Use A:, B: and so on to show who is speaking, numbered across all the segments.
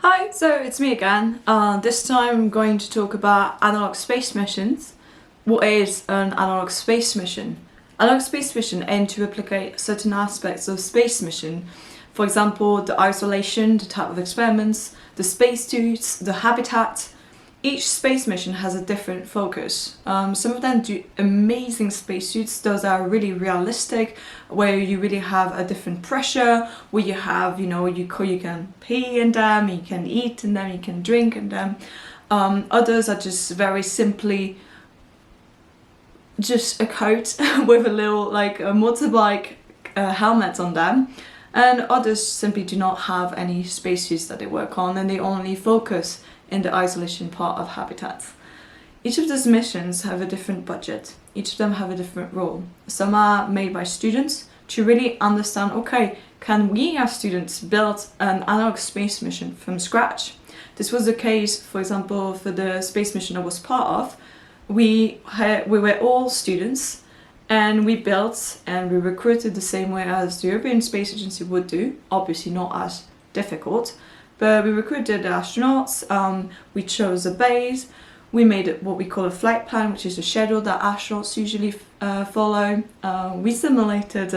A: Hi, so it's me again. This time I'm going to talk about analog space missions. What is an analog space mission? Analog space mission aim to replicate certain aspects of space mission. For example, the isolation, the type of experiments, the spacesuits, the habitat. Each space mission has a different focus. Some of them do amazing spacesuits, those are really realistic, where you really have a different pressure, where you have, you can pee in them, you can eat in them, you can drink in them. Others are just very simply just a coat with a little like a motorbike helmet on them. And others simply do not have any spacesuits that they work on, and they only focus in the isolation part of habitats. Each of these missions have a different budget. Each of them have a different role. Some are made by students to really understand, okay, can we as students build an analog space mission from scratch? This was the case, for example, for the space mission I was part of. We were all students, and we built and we recruited the same way as the European Space Agency would do, obviously not as difficult. But we recruited the astronauts, we chose a base, we made what we call a flight plan, which is a schedule that astronauts usually follow. We simulated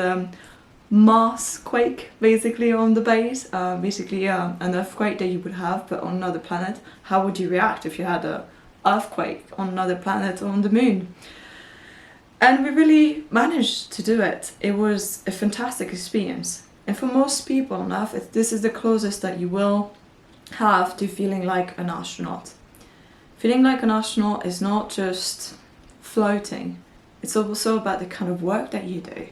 A: Mars quake basically on the base, basically an earthquake that you would have but on another planet. How would you react if you had an earthquake on another planet or on the moon? And we really managed to do it. It was a fantastic experience. And for most people on Earth, this is the closest that you will have to feeling like an astronaut. Feeling like an astronaut is not just floating, it's also about the kind of work that you do.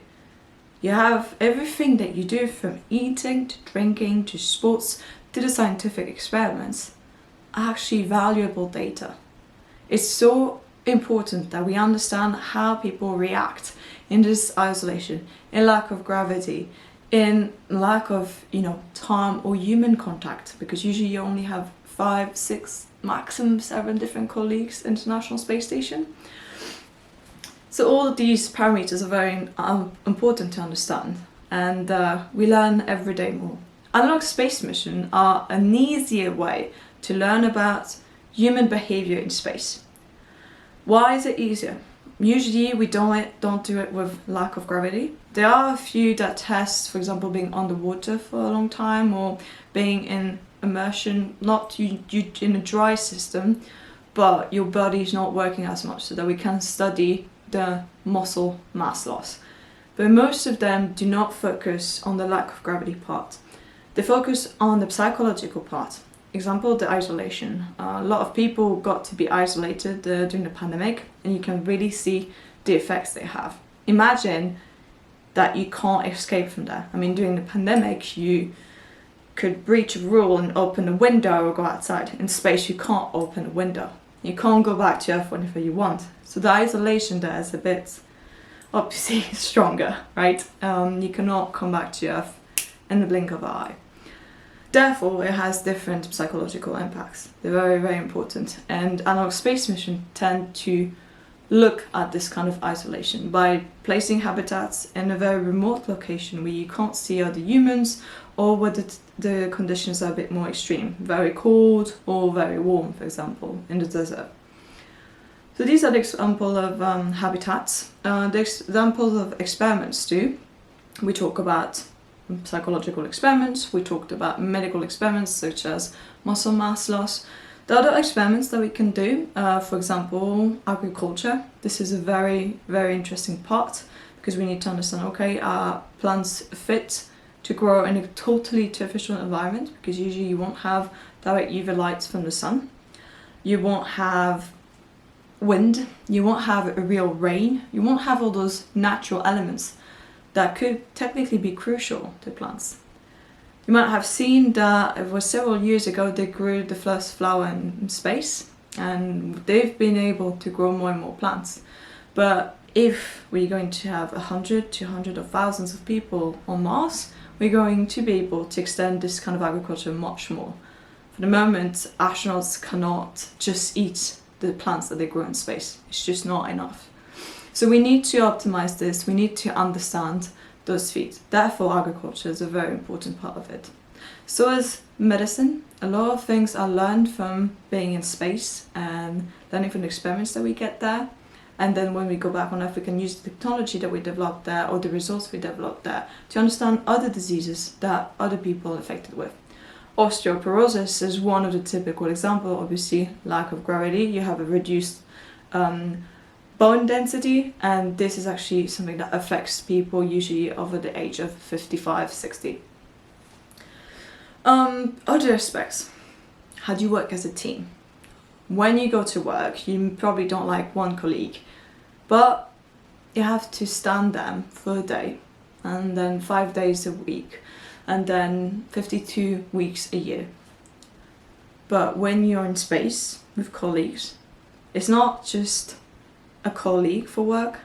A: You have everything that you do, from eating to drinking to sports to the scientific experiments, actually valuable data. It's so important that we understand how people react in this isolation, in lack of gravity, in lack of time or human contact, because usually you only have 5, 6, maximum 7 different colleagues in the International Space Station. So all of these parameters are very important to understand, and we learn every day more. Analog space missions are an easier way to learn about human behavior in space. Why is it easier? Usually we don't do it with lack of gravity. There are a few that test, for example, being underwater for a long time or being in immersion, not you in a dry system, but your body is not working as much, so that we can study the muscle mass loss. But most of them do not focus on the lack of gravity part. They focus on the psychological part. Example, the isolation. A lot of people got to be isolated during the pandemic, and you can really see the effects they have. Imagine that you can't escape from that. I mean, during the pandemic, you could breach a rule and open a window or go outside. In space, you can't open a window. You can't go back to Earth whenever you want. So the isolation there is a bit, obviously, stronger, right? You cannot come back to Earth in the blink of an eye. Therefore, it has different psychological impacts. They're very, very important. And analog space missions tend to look at this kind of isolation by placing habitats in a very remote location where you can't see other humans, or where the conditions are a bit more extreme, very cold or very warm, for example, in the desert. So these are the examples of habitats. The examples of experiments too. We talk about psychological experiments, we talked about medical experiments such as muscle mass loss. The other experiments that we can do, for example, agriculture. This is a very, very interesting part, because we need to understand, okay, are plants fit to grow in a totally artificial environment? Because usually you won't have direct UV lights from the sun, you won't have wind, you won't have a real rain, you won't have all those natural elements that could technically be crucial to plants. You might have seen that it was several years ago they grew the first flower in space, and they've been able to grow more and more plants. But if we're going to have 100, 200 or thousands of people on Mars, we're going to be able to extend this kind of agriculture much more. For the moment, astronauts cannot just eat the plants that they grow in space. It's just not enough. So we need to optimize this, we need to understand those feeds. Therefore, agriculture is a very important part of it. So is medicine. A lot of things are learned from being in space and learning from the experiments that we get there. And then when we go back on Earth, we can use the technology that we developed there or the results we developed there to understand other diseases that other people are affected with. Osteoporosis is one of the typical examples. Obviously, lack of gravity, you have a reduced bone density, and this is actually something that affects people usually over the age of 55, 60. Other aspects. How do you work as a team? When you go to work, you probably don't like one colleague, but you have to stand them for a day, and then 5 days a week, and then 52 weeks a year. But when you're in space with colleagues, it's not just a colleague for work,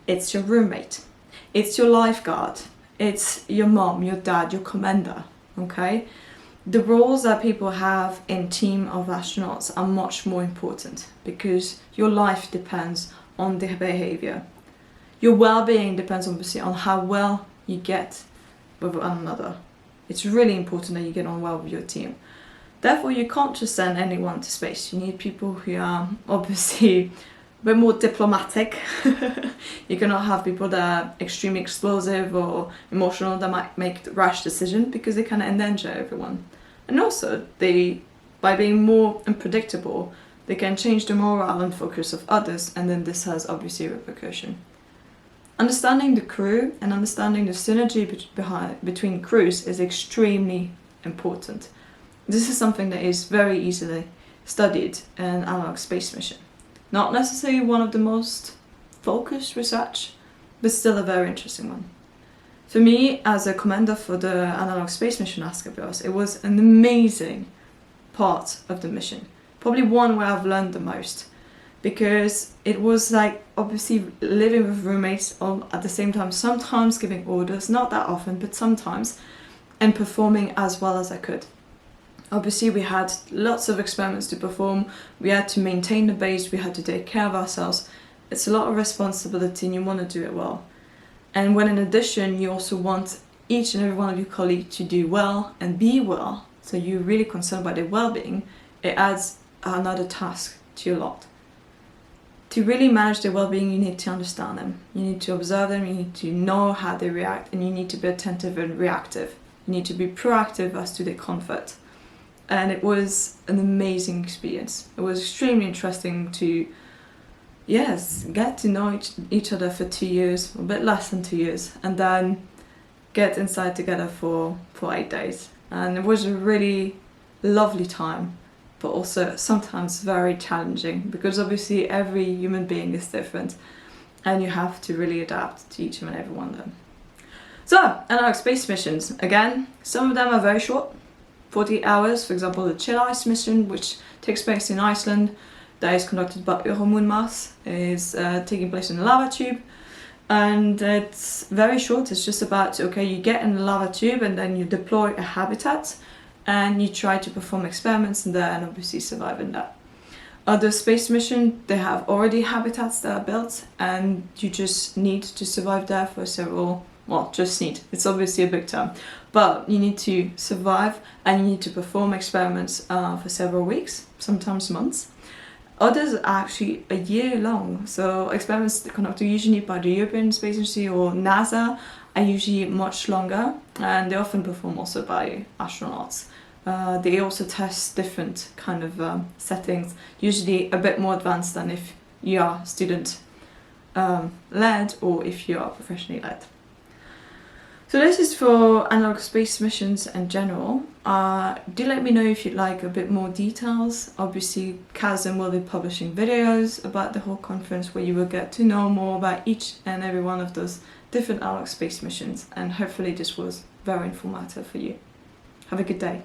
A: it's your roommate, it's your lifeguard, it's your mom, your dad, your commander, okay? The roles that people have in team of astronauts are much more important because your life depends on their behavior. Your well-being depends obviously on how well you get with one another. It's really important that you get on well with your team. Therefore, you can't just send anyone to space. You need people who are obviously a bit more diplomatic. You cannot have people that are extremely explosive or emotional that might make rash decisions because they can endanger everyone. And also, by being more unpredictable, they can change the morale and focus of others, and then this has obviously repercussion. Understanding the crew and understanding the synergy between crews is extremely important. This is something that is very easily studied in Analogue Space Mission. Not necessarily one of the most focused research, but still a very interesting one. For me, as a commander for the Analogue Space Mission Asclepios, it was an amazing part of the mission. Probably one where I've learned the most, because it was like obviously living with roommates all at the same time, sometimes giving orders, not that often, but sometimes, and performing as well as I could. Obviously, we had lots of experiments to perform, we had to maintain the base, we had to take care of ourselves. It's a lot of responsibility and you want to do it well. And when in addition, you also want each and every one of your colleagues to do well and be well, so you're really concerned about their well-being, it adds another task to your lot. To really manage their well-being, you need to understand them. You need to observe them, you need to know how they react, and you need to be attentive and reactive. You need to be proactive as to their comfort. And it was an amazing experience. It was extremely interesting to get to know each other for 2 years, a bit less than 2 years, and then get inside together for 8 days. And it was a really lovely time, but also sometimes very challenging because obviously every human being is different and you have to really adapt to each and every one of them. So, Analogue Space Missions, again, some of them are very short, 40 hours, for example the Chill Ice mission, which takes place in Iceland, that is conducted by Euromoon Mars, is taking place in a lava tube, and it's very short. It's just about, okay, you get in the lava tube and then you deploy a habitat and you try to perform experiments in there and obviously survive in that. Other space mission, they have already habitats that are built and you just need to survive there for several, well, just need, it's obviously a big term, but you need to survive and you need to perform experiments for several weeks, sometimes months. Others are actually a year long, so experiments conducted usually by the European Space Agency or NASA are usually much longer, and they often performed also by astronauts. They also test different kind of settings, usually a bit more advanced than if you are student led or if you are professionally led. So this is for Analogue Space Missions in general. Do let me know if you'd like a bit more details. Obviously, CHASM will be publishing videos about the whole conference where you will get to know more about each and every one of those different Analogue Space Missions, and hopefully this was very informative for you. Have a good day.